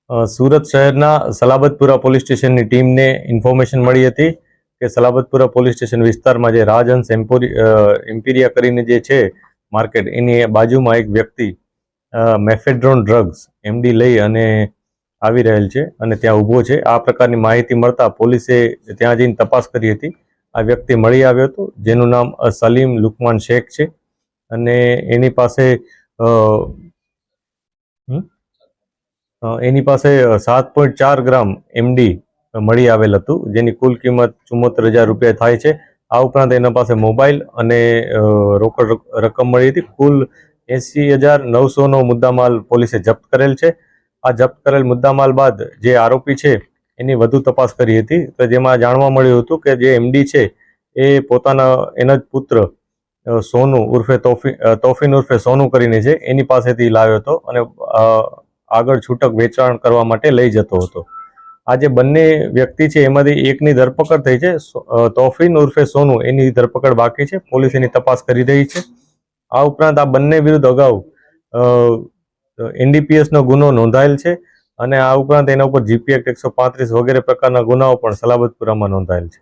સુરત શહેરના સલાબતપુરા પોલીસ સ્ટેશનની ટીમને ઇન્ફોર્મેશન મળી હતી કે સલાબતપુરા પોલીસ સ્ટેશન વિસ્તારમાં જે રાજહંસ એમ્પિરિયા કરીને જે છે માર્કેટ, એની બાજુમાં એક વ્યક્તિ મેફેડ્રોન ડ્રગ્સ એમડી લઈ અને આવી રહેલ છે અને ત્યાં ઊભો છે. આ પ્રકારની માહિતી મળતા પોલીસે ત્યાં જઈને તપાસ કરી હતી. આ વ્યક્તિ મળી આવ્યો હતો, જેનું નામ સલીમ લુકમાન શેખ છે અને એની પાસે 7.4 ગ્રામ એમડી મળી આવેલ હતું, જેની કુલ કિંમત 74,000 રૂપિયા થાય છે. આ ઉપરાંત એના પાસે મોબાઈલ અને રોકડ રકમ મળી હતી. કુલ 80,900નો મુદ્દામાલ પોલીસે જપ્ત કરેલ છે. આ જપ્ત કરેલ મુદ્દામાલ બાદ જે આરોપી છે એની વધુ તપાસ કરી હતી, તો જેમાં જાણવા મળ્યું હતું કે જે એમડી છે એ પોતાના એના જ પુત્ર સોનુ ઉર્ફે તોફીન ઉર્ફે સોનુ કરીને છે, એની પાસેથી લાવ્યો હતો અને આગળ છૂટક વેચાણ કરવા માટે લઈ જતો હતો. આ જે બંને વ્યક્તિ છે એમાંથી એકની ધરપકડ થઈ છે. તોફીન ઉર્ફે સોનુ, એની ધરપકડ બાકી છે. પોલીસ એની તપાસ કરી રહી છે. આ ઉપરાંત આ બંને વિરુદ્ધ અગાઉ એનડીપીએસનો ગુનો નોંધાયેલ છે અને આ ઉપરાંત એના ઉપર જીપી એક્ટ 135 વગેરે પ્રકારના ગુનાઓ પણ સલાબતપુરામાં નોંધાયેલ છે.